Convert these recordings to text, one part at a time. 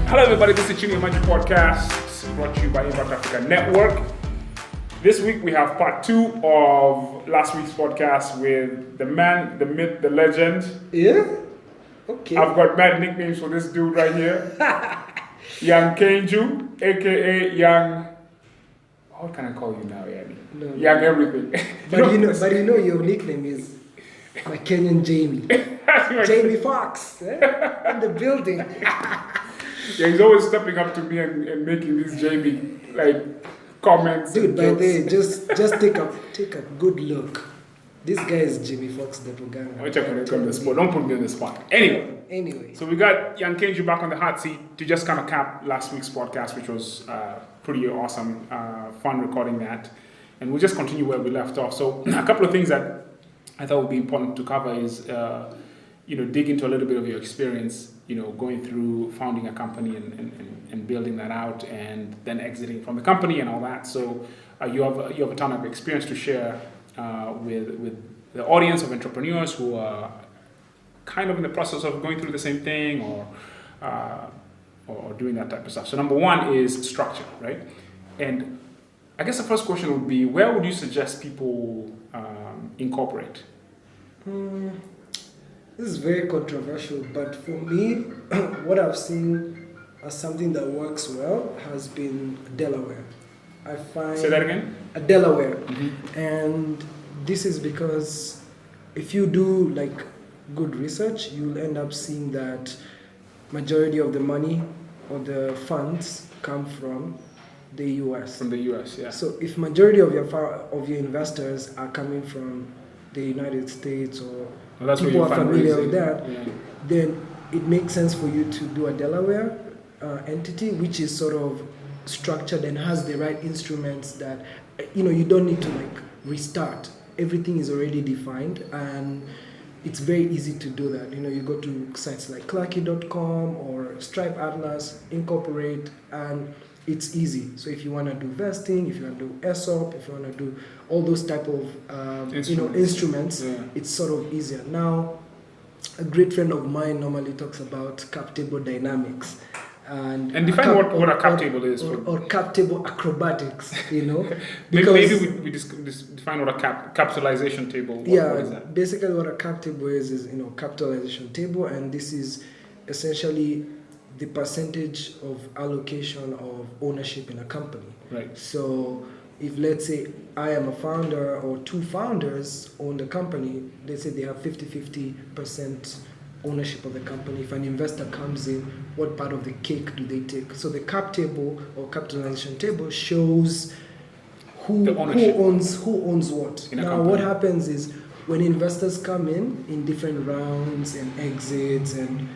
Hello everybody, this is Kinyanjui Podcast, brought to you by Impact Africa Network. This week we have part 2 of last week's podcast with the man, the myth, the legend. Yeah? Okay. I've got mad nicknames for this dude right here. Young Kinyanjui, aka Young... What can I call you now, Yanni? No. Young everything. But you know your nickname is my Kenyan Jamie. Jamie Fox. In the building. Yeah, he's always stepping up to me and making these Jamie comments. Dude, by the way, just take a good look. This guy is Jamie Fox the Puganga. Don't put me on the spot. Anyway. So we got Young Kinyanjui back on the hot seat to just kind of cap last week's podcast, which was pretty awesome, fun recording that. And we'll just continue where we left off. So a couple of things that I thought would be important to cover is, dig into a little bit of your experience, going through founding a company and building that out and then exiting from the company and all that. So you have a ton of experience to share with the audience of entrepreneurs who are kind of in the process of going through the same thing or doing that type of stuff. So number one is structure, right? And I guess the first question would be, where would you suggest people incorporate? This is very controversial, but for me, what I've seen as something that works well has been Delaware. I find... Say that again? Delaware. Mm-hmm. And this is because if you do good research, you'll end up seeing that majority of the money or the funds come from the US. From the US, yeah. So if majority of your investors are coming from the United States or people are familiar with that, then it makes sense for you to do a Delaware entity, which is sort of structured and has the right instruments that, you don't need to restart. Everything is already defined and it's very easy to do that. You go to sites like Clarky.com or Stripe Atlas, incorporate, and it's easy. So if you want to do vesting, if you want to do ESOP, if you want to do all those type of instruments, it's sort of easier. Now, a great friend of mine normally talks about cap table dynamics. And define what a cap table is. Or cap table acrobatics, Maybe we define what a capitalization table is. What is that? Basically what a cap table is capitalization table, and this is essentially the percentage of allocation of ownership in a company. Right. So if let's say I am a founder or two founders own the company, let's say they have 50% ownership of the company. If an investor comes in, what part of the cake do they take? So the cap table or capitalization table shows who owns what. Now what happens is when investors come in different rounds and exits and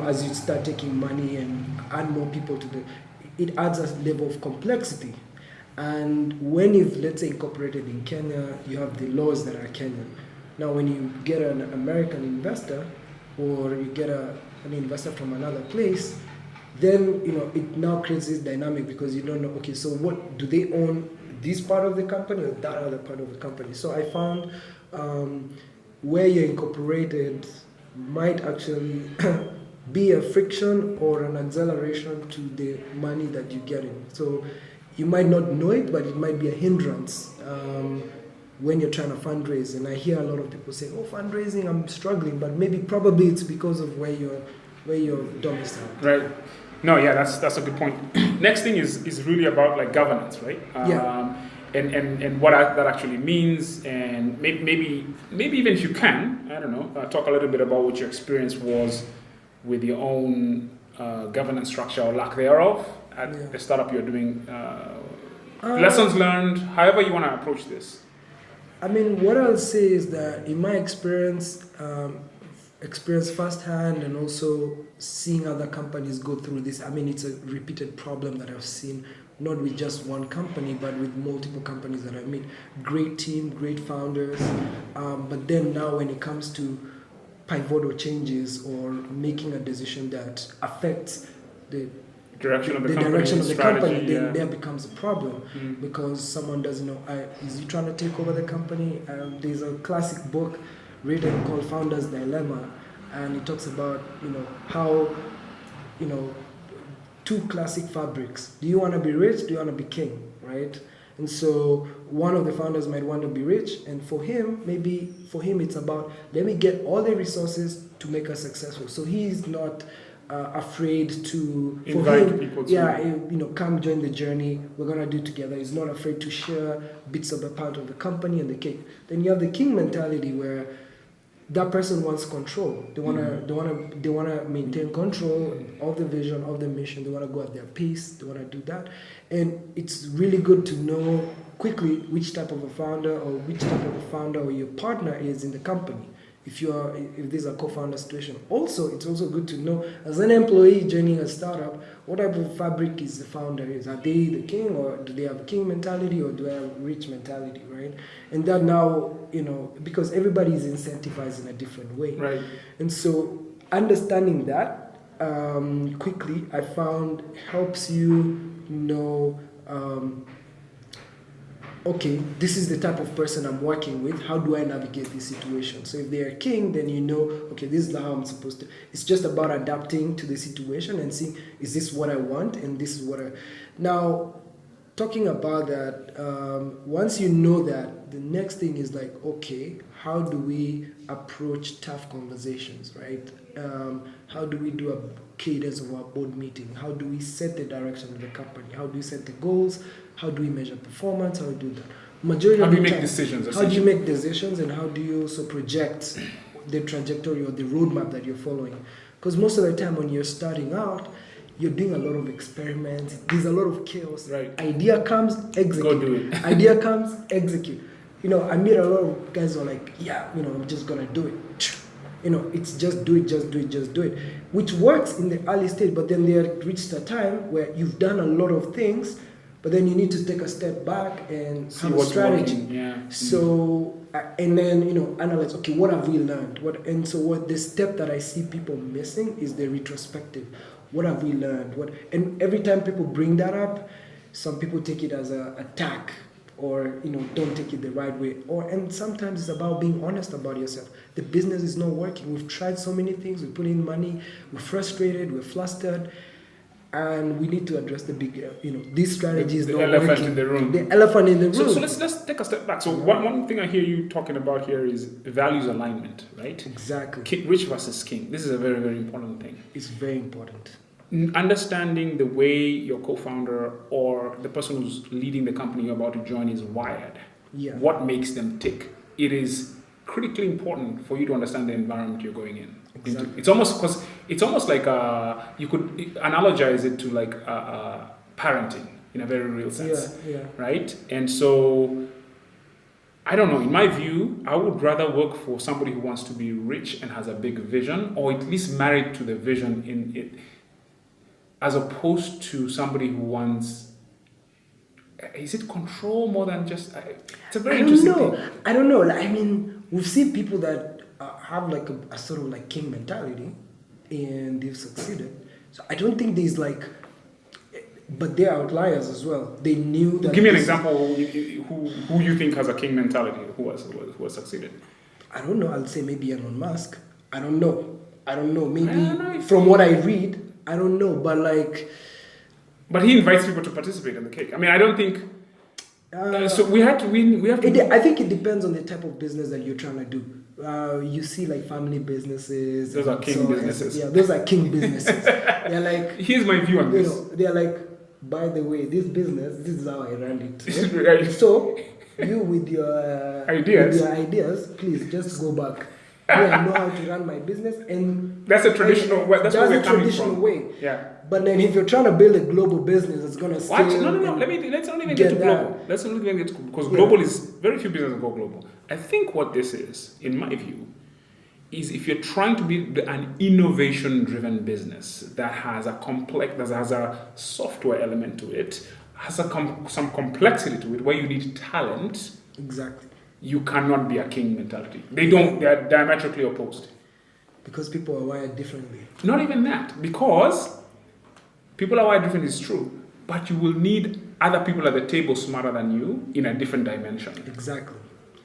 as you start taking money and add more people to it adds a level of complexity. And when you've, let's say, incorporated in Kenya, you have the laws that are Kenyan. Now, when you get an American investor or you get an investor from another place, then, it now creates this dynamic because you don't know, okay, so what, do they own this part of the company or that other part of the company? So I found where you're incorporated might actually be a friction or an acceleration to the money that you get in. So you might not know it, but it might be a hindrance when you're trying to fundraise. And I hear a lot of people say, "Oh, fundraising, I'm struggling," but probably it's because of where you're domiciled. Right. No, yeah, that's a good point. Next thing is really about governance, right? And what that actually means, and maybe even if you can, I don't know, talk a little bit about what your experience was with your own governance structure or lack thereof at the startup you're doing. Lessons learned, however you want to approach this. I mean, what I'll say is that in my experience firsthand and also seeing other companies go through this, I mean, it's a repeated problem that I've seen, not with just one company, but with multiple companies that I meet. Great team, great founders, but then now when it comes to pivotal changes or making a decision that affects the direction of the company, then there becomes a problem because someone doesn't know, is he trying to take over the company? There's a classic book written called Founder's Dilemma, and it talks about how two two classic fabrics. Do you want to be rich? Do you want to be king? Right? And so one of the founders might want to be rich, and for him, it's about, let me get all the resources to make us successful. So he's not afraid to invite people to come join the journey. We're gonna do it together. He's not afraid to share bits of the part of the company and the cake. Then you have the king mentality where that person wants control. They wanna maintain control of the vision, of the mission. They wanna go at their pace. They wanna do that, and it's really good to know quickly which type of a founder or your partner is in the company. If there's a co-founder situation. Also, it's also good to know as an employee joining a startup, what type of fabric is the founder is. Are they the king, or do they have a king mentality, or do they have a rich mentality, right? And that now, because everybody is incentivized in a different way. Right. And so understanding that quickly, I found helps you know, okay, this is the type of person I'm working with. How do I navigate this situation? So if they're a king, then okay, this is how I'm supposed to. It's just about adapting to the situation and seeing, is this what I want? And this is what Now, talking about that, once you know that, the next thing is like, okay, how do we approach tough conversations, right? How do we do a cadence of our board meeting? How do we set the direction of the company? How do we set the goals? How do we measure performance? How do we do that? How do you make decisions? How do you make decisions, and how do you also project the trajectory or the roadmap that you're following? Because most of the time when you're starting out, you're doing a lot of experiments. There's a lot of chaos. Right. Idea comes, execute. Go do it. Idea comes, execute. I meet a lot of guys who are like, I'm just gonna do it. It's just do it, which works in the early stage, but then they reached a time where you've done a lot of things, but then you need to take a step back and see have a strategy. Yeah. So, and then, analyze, okay, what have we learned? What the step that I see people missing is the retrospective. What have we learned? And every time people bring that up, some people take it as an attack, or don't take it the right way, and sometimes it's about being honest about yourself. The business is not working. We've tried so many things. We put in money. We're frustrated. We're flustered, and we need to address the big. This strategy is not working. The elephant in the room. The elephant in the room. So let's take a step back. So one thing I hear you talking about here is values alignment, right? Exactly. Rich versus king. This is a very, very important thing. It's very important. Understanding the way your co-founder or the person who's leading the company you're about to join is wired. Yeah. What makes them tick? It is critically important for you to understand the environment you're going in. Exactly. It's almost like you could analogize it to like parenting in a very real sense. Yeah. Right? And so I don't know, in my view, I would rather work for somebody who wants to be rich and has a big vision, or at least married to the vision in it, as opposed to somebody who wants, is it control more than just, it's a very interesting thing. I don't know. I mean, we've seen people that have like a sort of like king mentality, and they've succeeded. So I don't think there's like, but they're outliers as well. They knew that. Give me an example who you think has a king mentality, who has succeeded. I don't know. I'll say maybe Elon Musk. I don't know. Maybe from what I read, I don't know. But like. But he invites people to participate in the cake. I mean, I don't think. So we have to win. I think it depends on the type of business that you're trying to do. You see, like family businesses. Those are king businesses. Yeah, those are king businesses. They're like. Here's my view on this. They're like, by the way, this business, this is how I run it. Right? So you with your ideas, please just go back. I know how to run my business, and that's a traditional way. That's where we're coming traditional from. way. Yeah. But then, if you're trying to build a global business, it's gonna scale. No. Let's not even get to global. Let's not even get to, because global is very few businesses go global. I think what this is, in my view, is if you're trying to be an innovation-driven business that has a software element to it, has some complexity to it, where you need talent. Exactly. You cannot be a king mentality. They are diametrically opposed. Because people are wired differently. Not even that. Because people are wired differently is true. But you will need other people at the table smarter than you in a different dimension. Exactly.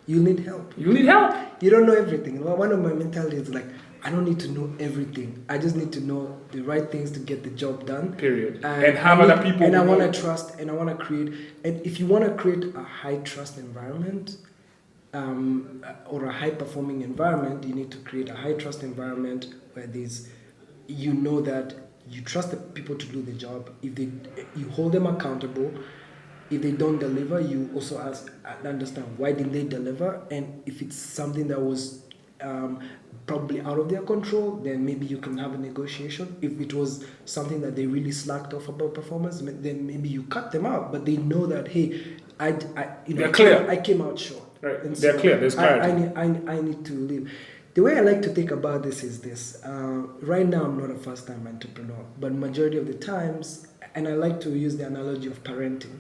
You need help. You need help. You don't know everything. One of my mentalities is like, I don't need to know everything. I just need to know the right things to get the job done. Period. And have other people. And I want to trust, and I want to create. And if you want to create a high trust environment, or a high performing environment, you need to create a high trust environment where you know that you trust the people to do the job. You hold them accountable. If they don't deliver, you also understand why didn't they deliver, and if it's something that was probably out of their control, then maybe you can have a negotiation. If it was something that they really slacked off about performance, then maybe you cut them out. But they know that, hey, they're clear. I came out short. Right. And They're so clear. There's clarity. I need to leave. The way I like to think about this is this. Right now, I'm not a first-time entrepreneur, but majority of the times, and I like to use the analogy of parenting.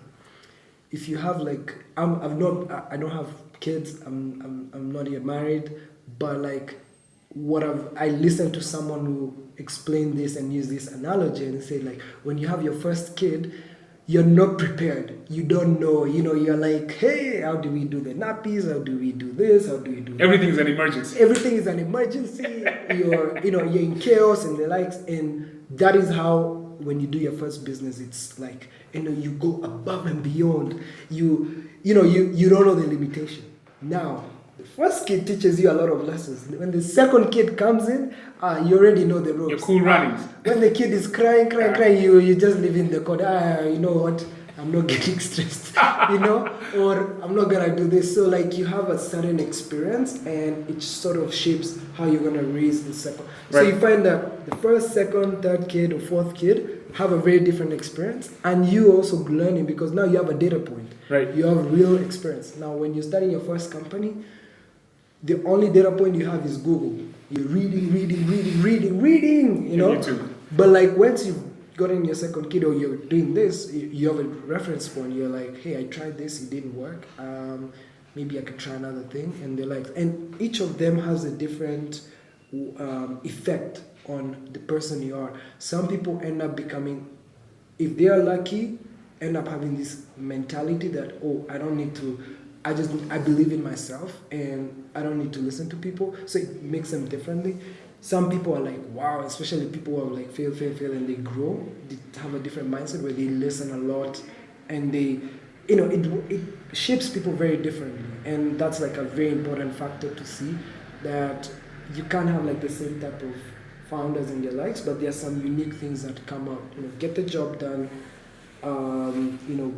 If you have I don't have kids. I'm not yet married, but I listened to someone who explained this and used this analogy and said when you have your first kid, you're not prepared. You don't know. You're like, hey, how do we do the nappies? How do we do this? How do we do that? Everything is an emergency. Everything is an emergency. You're in chaos and the likes. And that is how, when you do your first business, it's you go above and beyond. You don't know the limitation. Now, the first kid teaches you a lot of lessons. When the second kid comes in, you already know the ropes. You're cool runnings. When the kid is crying, you just live in the corner. You know what? I'm not getting stressed, or I'm not gonna do this. So you have a certain experience, and it sort of shapes how you're gonna raise the second. So you find that the first, second, third kid, or fourth kid have a very different experience, and you also learning because now you have a data point. Right. You have real experience. Now, when you're starting your first company, the only data point you have is Google. You're reading. YouTube. But once you've gotten your second kid or you're doing this, you have a reference point. You're like, hey, I tried this, it didn't work. Maybe I could try another thing. And and each of them has a different effect on the person you are. Some people end up becoming, if they are lucky, end up having this mentality that, I don't need to. I believe in myself and I don't need to listen to people. So it makes them differently. Some people are like, wow, especially people who are fail, and they grow. They have a different mindset where they listen a lot and they, it shapes people very differently. And that's a very important factor to see, that you can't have the same type of founders and their likes, but there are some unique things that come out. Get the job done.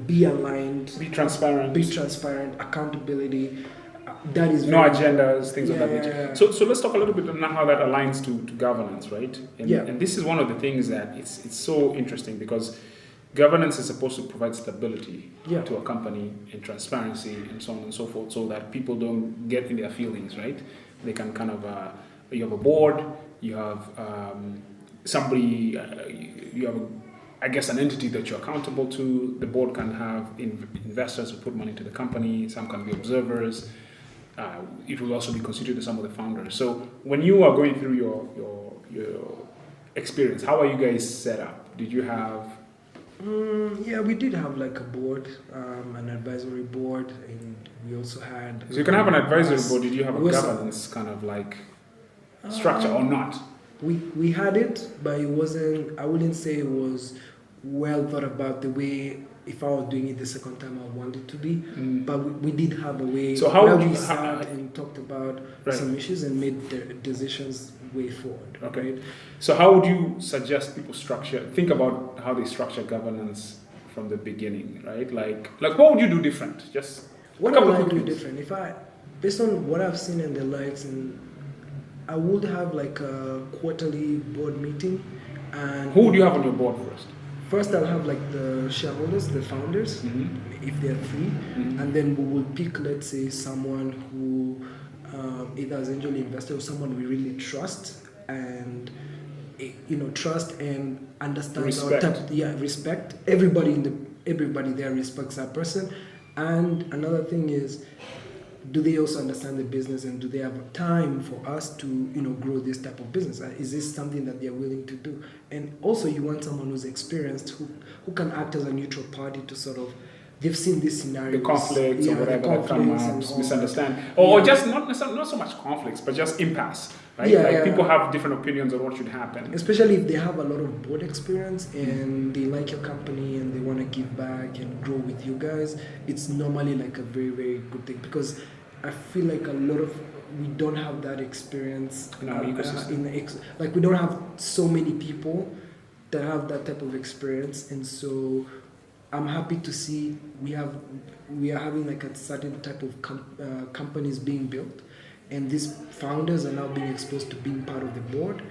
Be aligned, be transparent, accountability. That is no agendas, things of that nature. So let's talk a little bit on how that aligns to governance, right? And this is one of the things that it's so interesting, because governance is supposed to provide stability to a company and transparency and so on and so forth, so that people don't get in their feelings, right? They can kind of you have a board, you have somebody, you have an entity that you're accountable to. The board can have investors who put money into the company. Some can be observers. It will also be considered to some of the founders. So when you are going through your experience, how are you guys set up? Did you have? We did have a board, an advisory board, and we also had. So you can have an advisory board. Did you have a governance kind of structure or not? We had it, but it wasn't. I wouldn't say it was well thought about the way, if I was doing it the second time, I wanted it to be. But we did have a way. So how would you sat and talked about some issues and made the decisions way forward. Okay. Right? So how would you suggest people think about how they structure governance from the beginning, right? What would you do different? Just what I would do different. Based on what I've seen in the likes, and I would have a quarterly board meeting. And who would you have on your board first? First, I'll have the shareholders, the founders, if they're free, and then we will pick, let's say, someone who either as angel investor or someone we really trust and trust and understands our type. Respect. Everybody there respects that person. And another thing is, do they also understand the business, and do they have time for us to grow this type of business? Is this something that they're willing to do? And also, you want someone who's experienced, who can act as a neutral party to sort of, they've seen this scenario, the conflicts or whatever that come up, misunderstand, or just not so much conflicts, but just impasse. right? Yeah, like yeah. people have different opinions on what should happen. Especially if they have a lot of board experience and they like your company and they want to give back and grow with you guys, it's normally like a very, very good thing, because I feel like a lot of we don't have that experience In our ecosystem. like we don't have so many people that have that type of experience, and so I'm happy to see we are having like a certain type of companies being built, and these founders are now being exposed to being part of the board,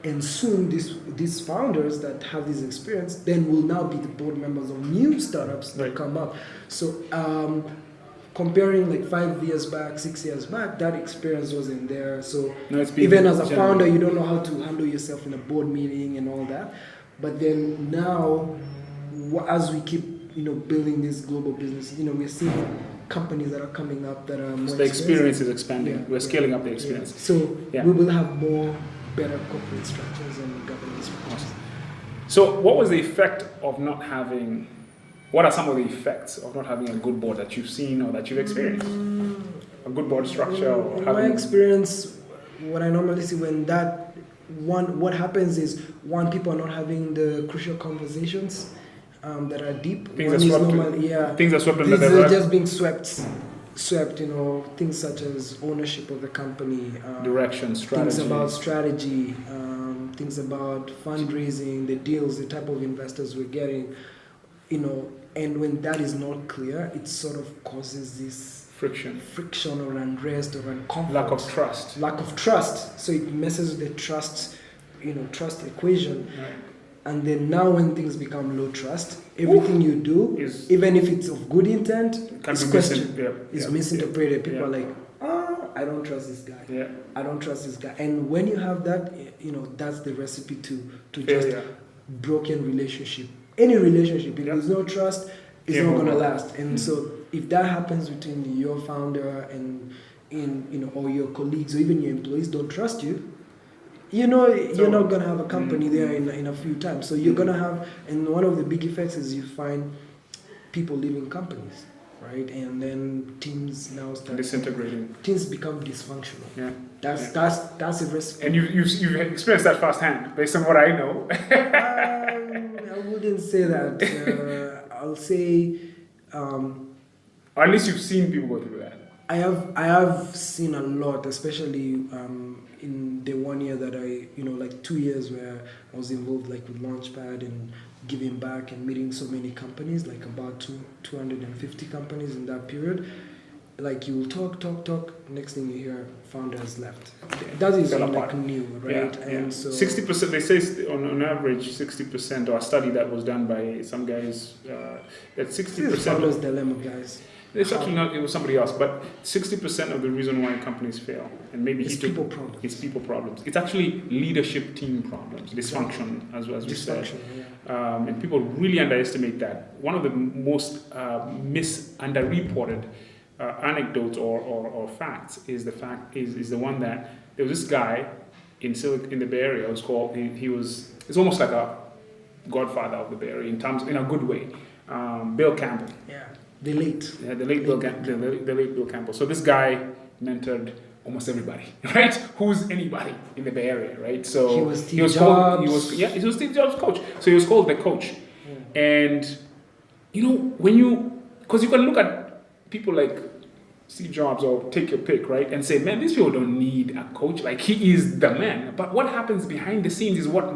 and soon these founders that have this experience then will now be the board members of new startups that Right. come up. So comparing like 5 years back, 6 years back, that experience wasn't there. So No, it's been even as a generally- founder, you don't know how to handle yourself in a board meeting and all that. But then now, as we keep building this global business, we're seeing companies that are coming up that are more the experience is expensive. expanding. Yeah, We're scaling up the experience. Yeah. So Yeah. we will have more better corporate structures and governance structures. So, what was the effect of not having? What are some of the effects of not having a good board that you've seen or that you've experienced? A good board structure, or In my having experience, what I normally see what happens is people are not having the crucial conversations that are deep. things One are is swept. normally, yeah, Things are swept under things the are rug. just being swept. Things such as ownership of the company, Direction, strategy. things about strategy, things about fundraising, the deals, the type of investors we're getting, and when that is not clear, it sort of causes this friction or unrest or uncomfort. Lack of trust. So it messes with the trust equation. Right. And then now when things become low trust, everything you do, even if it's of good intent, is questioned. It's misinterpreted. People are like, I don't trust this guy. Yeah. I don't trust this guy. And when you have that, that's the recipe to just broken relationship. Any relationship, if there's no trust, it's not gonna last. And so if that happens between your founder and or your colleagues or even your employees don't trust you, you're not gonna have a company there in a few times. So you're gonna have, and one of the big effects is you find people leaving companies, right? And then teams now start disintegrating. Teams become dysfunctional. Yeah. That's a recipe. And you've experienced that firsthand, based on what I know. I wouldn't say that. I'll say. Or at least you've seen people go through that. I have seen a lot, especially in the 1 year that like 2 years where I was involved like with Launchpad and giving back and meeting so many companies, like about 250 companies in that period. Like you will talk, next thing you hear, founders left. That is like new, right? Yeah, and so 60%, they say on average 60%, or a study that was done by some guys, that 60%. Founders dilemma, guys. It's actually not, it was somebody else, but 60% of the reason why companies fail, and maybe it's people problems. It's people problems. It's actually leadership team problems, dysfunction, as we said. Yeah. And people really underestimate that. One of the most underreported anecdotes or facts is the one that there was this guy in the Bay Area. It was called. It's almost like a godfather of the Bay Area in a good way. Bill Campbell. Yeah. The late Bill Campbell. So this guy mentored almost everybody, right? Who's anybody in the Bay Area, right? So he was Steve Jobs. He was Steve Jobs' coach. So he was called the coach. Yeah. And because you can look at people like Steve Jobs or take your pick, right? And say, man, these people don't need a coach. Like, he is the man. But what happens behind the scenes is what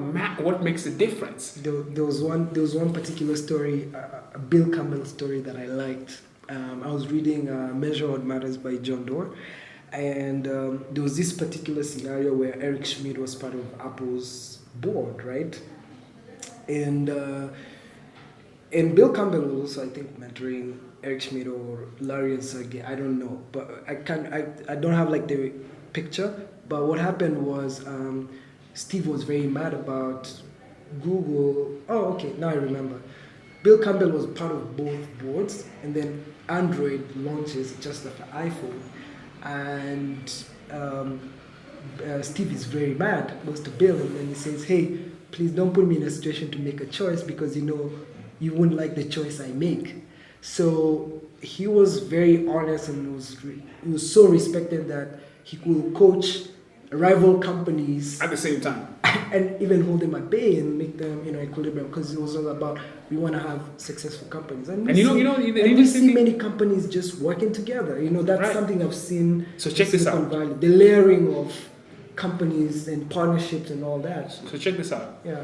makes the difference. There was one particular story, a Bill Campbell story that I liked. I was reading Measure What Matters by John Doerr. And there was this particular scenario where Eric Schmidt was part of Apple's board, right? And Bill Campbell was also, I think, mentoring Eric Schmidt or Larry and Sergey. I don't know, but I don't have like the picture. But what happened was Steve was very mad about Google. Oh, okay, now I remember. Bill Campbell was part of both boards, and then Android launches just like an iPhone, and Steve is very mad, goes to Bill, and then he says, "Hey, please don't put me in a situation to make a choice because you wouldn't like the choice I make." So he was very honest, and he was so respected that he could coach rival companies at the same time. and even hold them at bay and make them equilibrium, because it was all about we want to have successful companies, and we see many companies just working together. That's right. Something I've seen. So check this out. Valley, the layering of companies and partnerships and all that. So check this out. Yeah.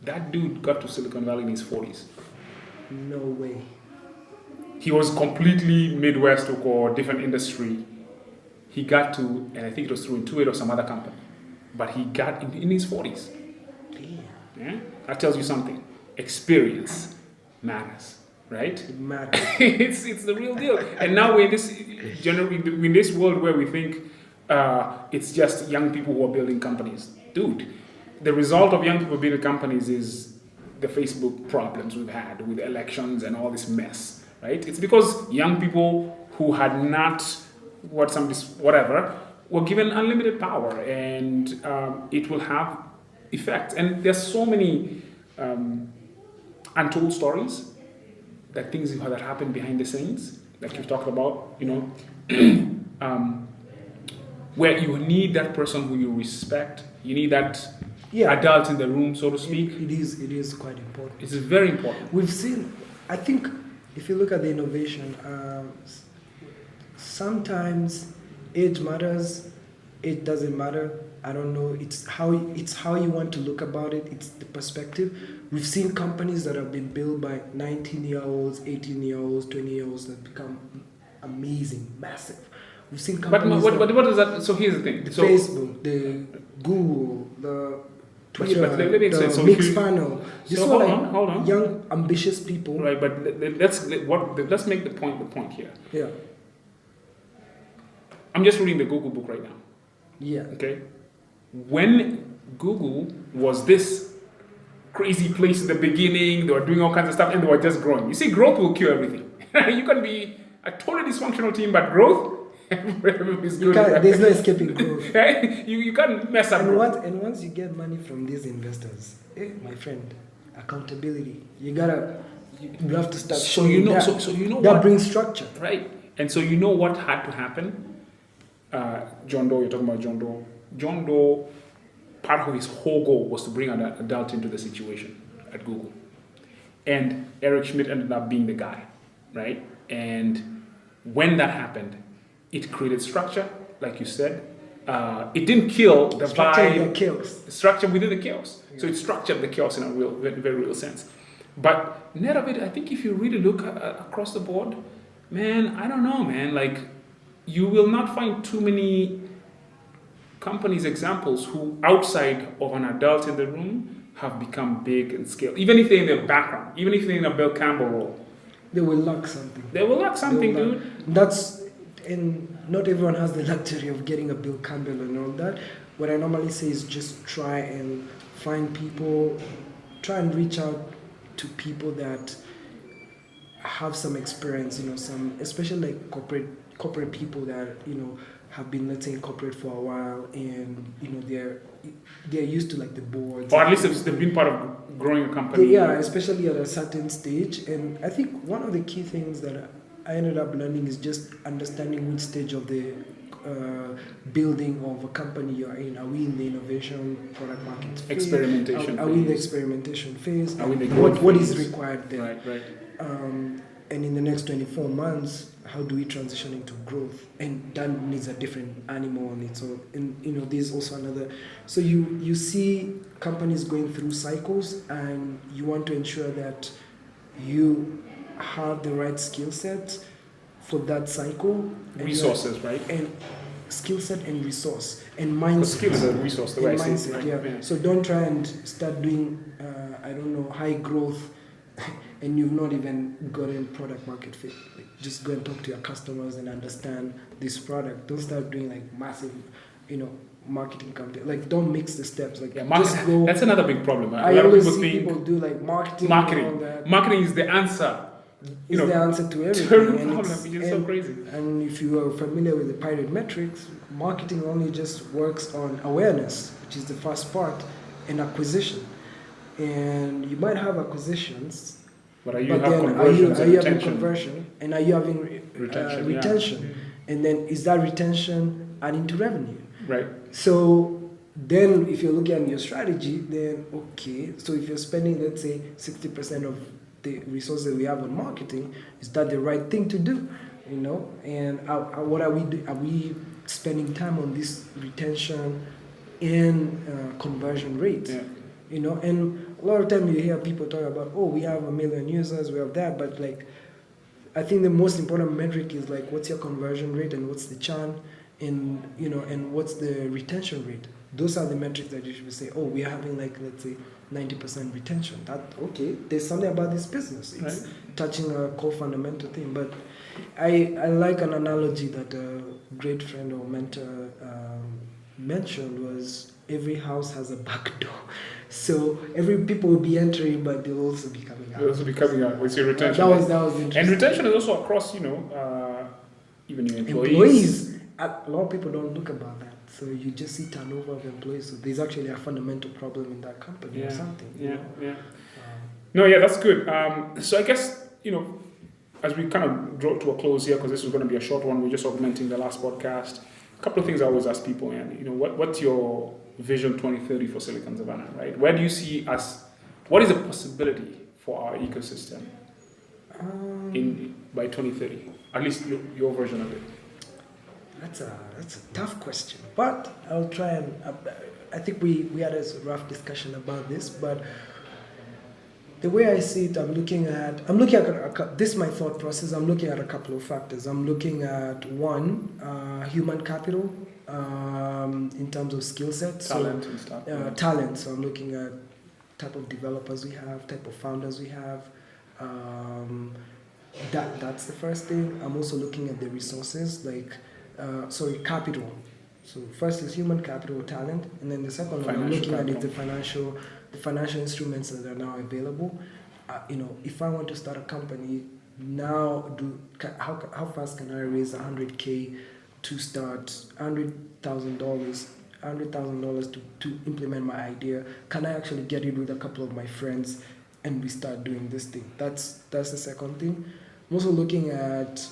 That dude got to Silicon Valley in his 40s. No way. He was completely Midwest or different industry. He got to, and I think it was through Intuit or some other company, but he got in his 40s. Damn. Yeah? That tells you something. Experience matters, right? It matters. it's the real deal. And now we're in this world where we think it's just young people who are building companies. Dude, the result of young people building companies is the Facebook problems we've had with elections and all this mess, right? It's because young people who had not were given unlimited power, and it will have effects. And there's so many untold stories, things that happen behind the scenes, like you've talked about, where you need that person who you respect. You need that adult in the room, so to speak. It is quite important. It's very important. We've seen, I think, if you look at the innovation, sometimes age matters, it doesn't matter. I don't know. It's how you want to look about it. It's the perspective. We've seen companies that have been built by 19-year-olds, 18-year-olds, 20-year-olds that become amazing, massive. We've seen companies. But what is that? So here's the thing. Facebook, the Google, the Twitter, the mixed panel. Hold on. Young, ambitious people. Right, but let's make the point here. Yeah. I'm just reading the Google book right now. Yeah. Okay. When Google was this crazy place in the beginning, they were doing all kinds of stuff and they were just growing. You see, growth will kill everything. You can be a totally dysfunctional team, but growth is good. There's no escaping growth. You can't mess up. And once you get money from these investors, my friend, accountability. You have to start. So you know that what brings structure, right? And so you know what had to happen. John Doe, you're talking about John Doe. John Doe, part of his whole goal was to bring an adult into the situation at Google. And Eric Schmidt ended up being the guy, right? And when that happened, it created structure, like you said. It didn't kill the vibe. Structure within the chaos. Yeah. So it structured the chaos in a very real sense. But net of it, I think if you really look across the board, man, I don't know, man. Like, you will not find too many companies examples who outside of an adult in the room have become big and scale. Even if they're in the background, even if they're in a Bill Campbell role. They will lack something. Dude. And not everyone has the luxury of getting a Bill Campbell and all that. What I normally say is just try and find people, try and reach out to people that have some experience, especially like corporate people that, have been, let's say, in corporate for a while, and, they're used to like the boards. Or at least they've been part of growing a company. Yeah, especially at a certain stage. And I think one of the key things that I ended up learning is just understanding which stage of the building of a company you're in. Are we in the innovation, product market phase? Experimentation Are we in the experimentation phase? Are we in the growth what phase? is required there? Right. And in the next 24 months, how do we transition into growth? And that needs a different animal on it. So, and there's also another. So you see companies going through cycles, and you want to ensure that you have the right skill set for that cycle. Resources, right? And skill set and resource and mindset. Skill is a resource, the way I see it, right? Yeah. So don't try and start doing, high growth and you've not even gotten product market fit. Like, just go and talk to your customers and understand this product. Don't start doing like massive, marketing campaign. Like, don't mix the steps. Like, just go. That's another big problem. I always see people do like marketing. And all that. Marketing is the answer. It's the answer to everything. It's so crazy. And if you are familiar with the Pirate metrics, marketing only just works on awareness, which is the first part, and acquisition. And you might have acquisitions, but are you having conversion, and are you having retention? Yeah. And then is that retention adding to revenue? Right. So then if you're looking at your strategy, then okay, so if you're spending, let's say, 60% of the resources we have on marketing, is that the right thing to do? You know, and what are we do? Are we spending time on this retention and conversion rate? Yeah. You know, and a lot of time you hear people talk about, oh, we have 1 million users, we have that, but like, I think the most important metric is like, what's your conversion rate and what's the churn, and you know, and what's the retention rate. Those are the metrics that you should say, oh, we are having like, let's say, 90% retention. That okay, there's something about this business. It's touching a core fundamental thing. But I like an analogy that a great friend or mentor mentioned was every house has a back door. So every people will be entering, but they'll also be coming out. They'll also be coming out with your retention. That was interesting. And retention is also across, even your employees. A lot of people don't look about that. So you just see turnover of employees. So there's actually a fundamental problem in that company or something. No, that's good. So I guess, as we kind of draw to a close here, because this is going to be a short one, we're just augmenting the last podcast. A couple of things I always ask people, and what's your vision 2030 for Silicon Savannah, right? Where do you see us? What is the possibility for our ecosystem by 2030? At least your version of it. That's a tough question, but I'll try and. I think we had a rough discussion about this, but the way I see it, I'm looking at this is my thought process. I'm looking at a couple of factors. I'm looking at one, human capital, in terms of skill sets, talent and stuff. Talent. So I'm looking at type of developers we have, type of founders we have. That's the first thing. I'm also looking at the resources, capital. So first is human capital, talent, and then the second one I'm looking at is the financial instruments that are now available. If I want to start a company now, how fast can I raise $100K to start $100,000 to implement my idea? Can I actually get it with a couple of my friends and we start doing this thing? That's the second thing. I'm also looking at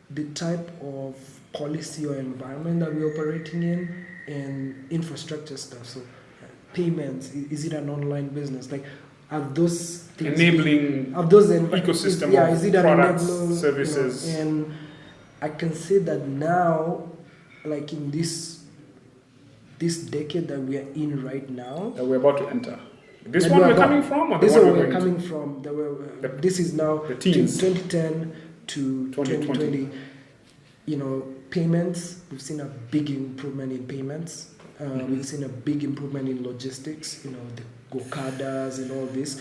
the type of policy or environment that we're operating in and infrastructure stuff. So payments, is it an online business? Like, are those things enabling ecosystem is it products, enabling, services? And I can say that now, like in this decade that we are in right now, that we're about to enter. This one we're coming from, or this one one we're we're coming to? from. This is now the teens. 2010 to 2020. Payments. We've seen a big improvement in payments. We've seen a big improvement in logistics. The Gokadas and all this.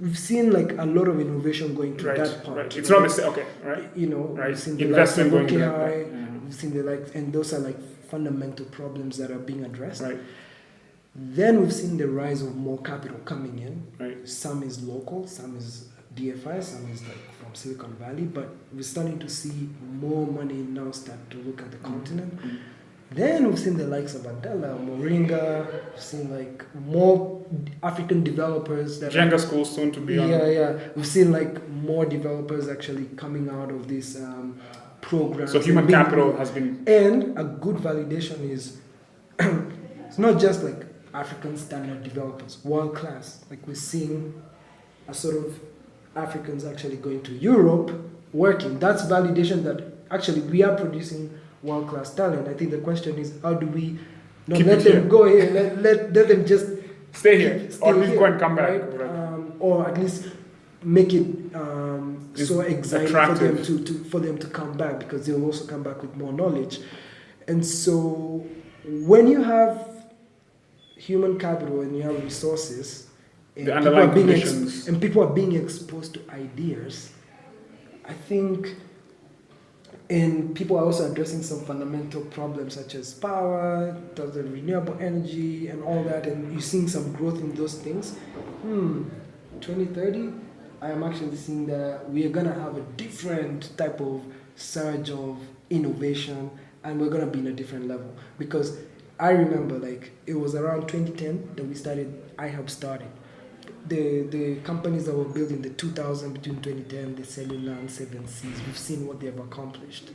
We've seen like a lot of innovation going to that part. Right. It's not the same. Okay. Right. We've seen the investment going to that. We've seen and those are like fundamental problems that are being addressed. Right. Then we've seen the rise of more capital coming in. Right. Some is local, some is DFI, some is like from Silicon Valley, but we're starting to see more money now start to look at the continent. Mm-hmm. Then we've seen the likes of Andela, Moringa, we've seen like more African developers that Jenga schools soon to be on. Yeah. We've seen like more developers actually coming out of this program. So human capital has been... And a good validation is it's not just like African standard developers, world class. Like we're seeing a sort of Africans actually going to Europe working. That's validation that actually we are producing world class talent. I think the question is, how do we not let them go here? Let them just stay here, or at least go and come back, right? Or at least make it so exciting for them to come back, because they'll also come back with more knowledge. And so when you have human capital and you have resources, and the underlying conditions, people are being exposed to ideas, I think, and people are also addressing some fundamental problems such as power, the renewable energy and all that, and you're seeing some growth in those things. 2030, I am actually seeing that we are going to have a different type of surge of innovation, and we're going to be in a different level. Because I remember, like, it was around 2010 that iHub started. The companies that were built in the 2000 between 2010, the Cellular and 7Cs, we've seen what they have accomplished.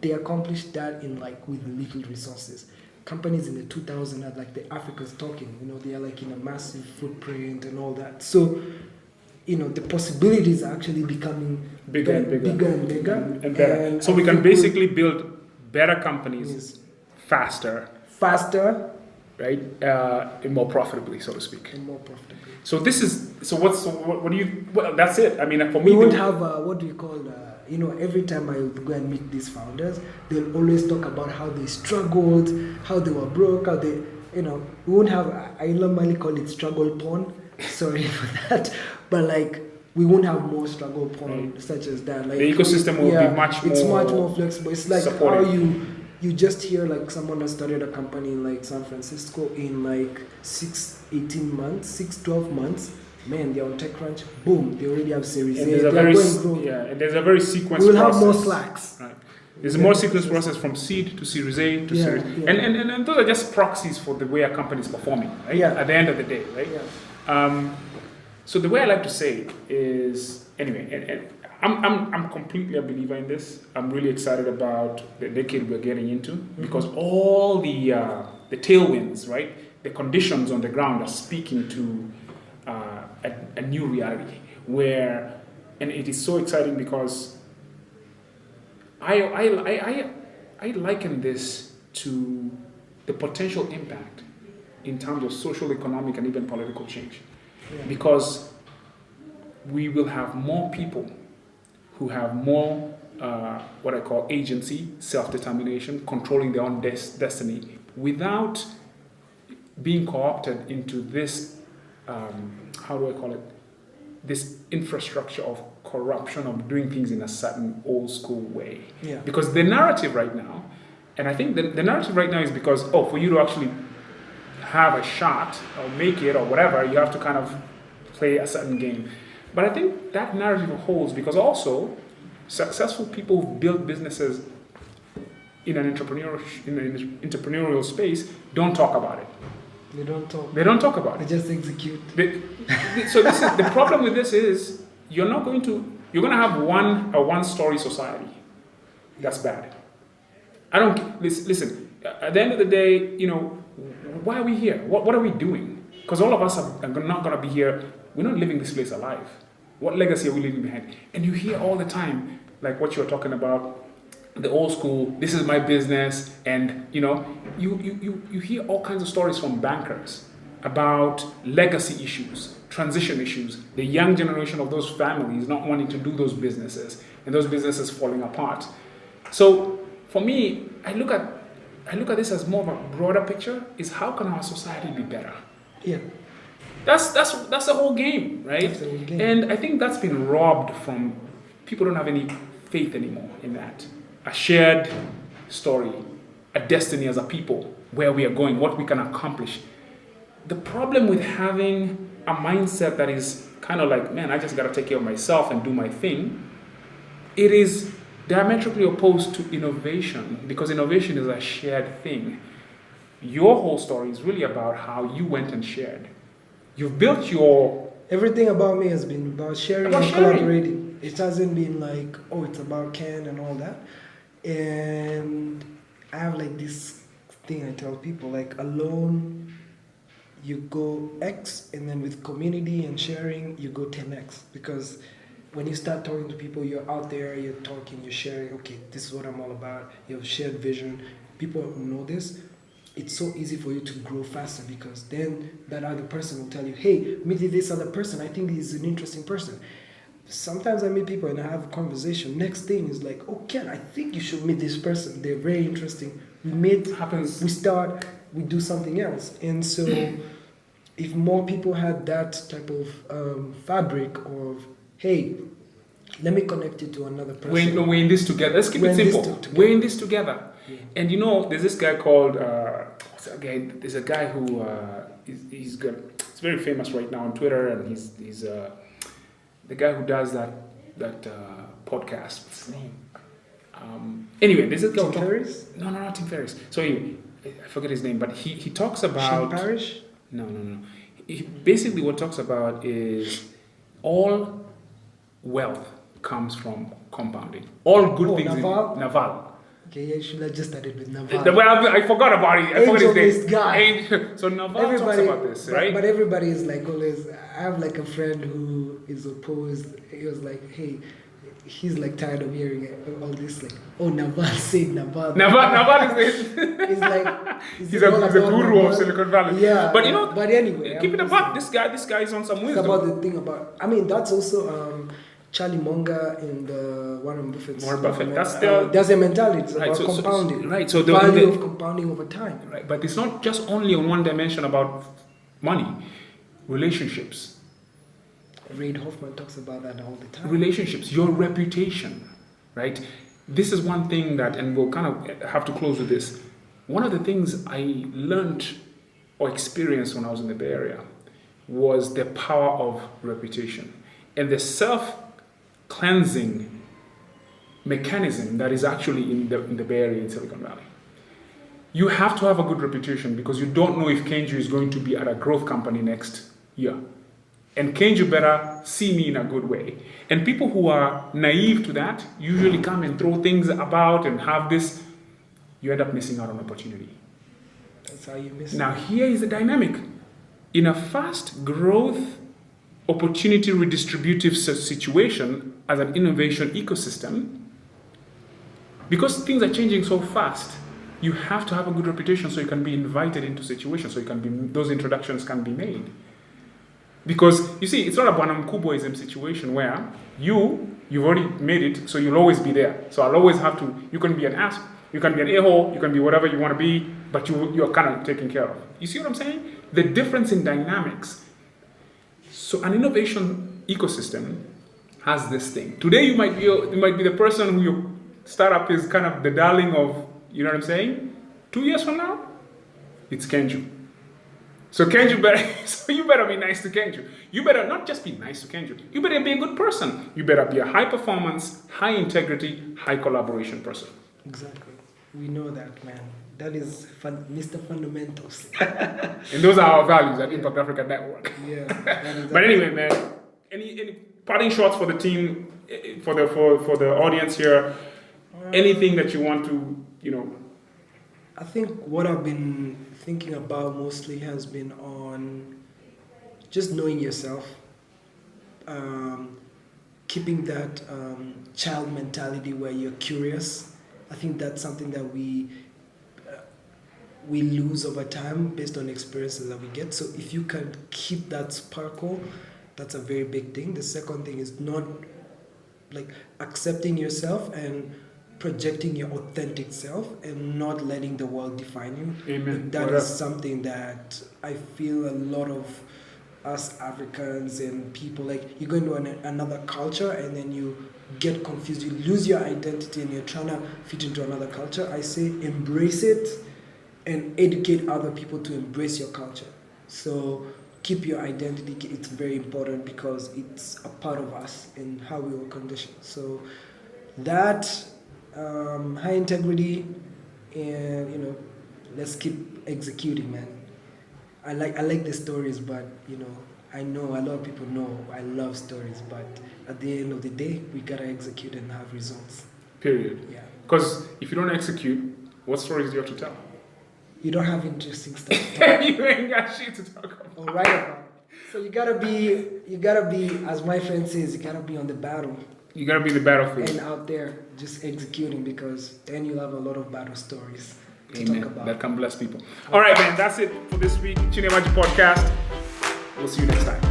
they accomplished that in like with little resources. Companies in the 2000s had like the Africa's talking, they are like in a massive footprint and all that. So, the possibilities are actually becoming bigger and bigger. Bigger and bigger. And better. And so we can basically build better companies Yes. faster, right? And more profitably, so to speak. And more profitably. So this is, what do you, well, that's it. I mean, for We me, won't have, what do you call, every time I go and meet these founders, they'll always talk about how they struggled, how they were broke, how they, we won't have, I normally call it struggle porn, sorry for that, but like, we won't have more struggle porn Right. such as that. Like the ecosystem will be much more. It's much more flexible. It's like supportive. how you just hear like someone has started a company in like San Francisco in like 12 months. Man, they're on TechCrunch. Boom, they already have Series And A. there's a They're very, going growth. and there's a very sequenced We'll process. have more Slacks. Right. There's a more sequenced process from seed to Series A to Series. Yeah. And those are just proxies for the way a company is performing, right? Yeah. At the end of the day, right? Yeah. So the way I like to say it is, anyway, and I'm completely a believer in this. I'm really excited about the decade we're getting into because all the tailwinds, right? The conditions on the ground are speaking to a new reality where, and it is so exciting because I liken this to the potential impact in terms of social, economic, and even political change. Yeah. Because we will have more people who have more what I call agency, self-determination, controlling their own destiny without being co-opted into this, how do I call it, this infrastructure of corruption, of doing things in a certain old school way. Yeah. Because the narrative right now, and I think the narrative right now is because, for you to actually have a shot or make it or whatever, you have to kind of play a certain game. But I think that narrative holds because also successful people who've built businesses in an entrepreneurial space don't talk about it. They don't talk. They don't talk about They it. just execute. So this is the problem with this is you're going to have one story society. That's bad. I don't listen. At the end of the day, why are we here? What are we doing? Because all of us are not going to be here. We're not living this place alive. What legacy are we leaving behind? And you hear all the time, like what you're talking about, the old school, this is my business, and you hear all kinds of stories from bankers about legacy issues, transition issues, the young generation of those families not wanting to do those businesses, and those businesses falling apart. So for me, I look at this as more of a broader picture, is how can our society be better? Yeah. That's the whole game, right? That's the whole game. And I think that's been robbed from, people don't have any faith anymore in that. A shared story, a destiny as a people, where we are going, what we can accomplish. The problem with having a mindset that is kind of like, man, I just got to take care of myself and do my thing, it is diametrically opposed to innovation, because innovation is a shared thing. Your whole story is really about how you went and shared. You've built your... Everything about me has been about sharing and collaborating. It hasn't been like, it's about Ken and all that. And I have like this thing I tell people, like alone you go X, and then with community and sharing you go 10X. Because when you start talking to people, you're out there, you're talking, you're sharing, okay, this is what I'm all about. You have shared vision. People know this. It's so easy for you to grow faster, because then that other person will tell you, hey, meet this other person. I think he's an interesting person. Sometimes I meet people and I have a conversation. Next thing is like, Ken, I think you should meet this person. They're very interesting. We meet, happens. we start, we do something else. And so if more people had that type of fabric of, hey, let me connect you to another person. We're in this together. Let's keep it simple. We're in this together. Yeah. And there's this guy called, there's a guy who, he's very famous right now on Twitter, and he's the guy who does that podcast. What's his name? Anyway, there's a guy. Tim Ferriss? No, not Tim Ferriss. So anyway, I forget his name, but he talks about... Sean Parrish? No. He basically what talks about is all wealth comes from compounding. All good things... Naval? Naval. Okay, yeah, you should have just started with Naval. Well, I forgot about it. I forgot his Angel-based name. guy. So Naval talks about this, right? But everybody is like always. I have like a friend who is opposed. He was like, hey, he's like tired of hearing all this. Like, oh, Naval said Naval. Naval is it? He's like, he's a guru Naval? of Silicon Valley. Yeah. But you know, but anyway, keep it about this guy. This guy is on some it's wisdom. about the thing about. I mean, that's also Charlie Munger and Warren Buffett. Warren Buffett. That's their. There's a mentality. It's Right, about so compounding. right. So value of compounding over time. Right, but it's not just only on one dimension about money. Relationships. Reid Hoffman talks about that all the time. Relationships, your reputation, right? This is one thing that, and we'll kind of have to close with this. One of the things I learned or experienced when I was in the Bay Area was the power of reputation and the self-cleansing mechanism that is actually in the Bay Area in Silicon Valley. You have to have a good reputation because you don't know if Kinyanjui is going to be at a growth company next year. And Kinyanjui better see me in a good way. And people who are naive to that usually come and throw things about and have this. You end up missing out on opportunity. That's how you miss Now here is the dynamic. In a fast growth, opportunity redistributive situation as an innovation ecosystem, because things are changing so fast, you have to have a good reputation so you can be invited into situations, so those introductions can be made. Because you see, it's not a Bwanamkuboism situation where you've already made it, so you'll always be there. So I'll always have to, you can be an ass, you can be an a-hole, you can be whatever you want to be, but you're kind of taken care of. You see what I'm saying? The difference in dynamics. So an innovation ecosystem has this thing. Today you might be the person who your startup is kind of the darling of, you know what I'm saying? 2 years from now, it's Kinyanjui. So you better be nice to Kinyanjui. You better not just be nice to Kinyanjui. You better be a good person. You better be a high performance, high integrity, high collaboration person. Exactly. We know that, man. That is Mr. Fundamentals. And those are our values at Impact Africa Network. Yeah. But anyway, man, any parting shots for the team, for the audience here? Anything that you want to, I think what I've been thinking about mostly has been on just knowing yourself, keeping that child mentality where you're curious. I think that's something that we lose over time based on experiences that we get. So if you can keep that sparkle, that's a very big thing. The second thing is not like accepting yourself and projecting your authentic self and not letting the world define you. Amen. That is something that I feel a lot of us Africans and people, like, you go into another culture and then you get confused, you lose your identity and you're trying to fit into another culture. I say embrace it and educate other people to embrace your culture. So keep your identity. It's very important because it's a part of us and how we were conditioned. So that high integrity, and let's keep executing, man. I like the stories, but I know a lot of people know I love stories, but at the end of the day, we gotta execute and have results. Period. Yeah. Because if you don't execute, what stories do you have to tell? You don't have interesting stuff. You ain't got shit to talk about. Or write about. So you gotta be, as my friend says, you gotta be on the battle. You gotta be the battlefield. And out there, just executing, because then you'll have a lot of battle stories to Amen. talk about. That can bless people. All right, man, that's it for this week. Chinemaji Podcast. We'll see you next time.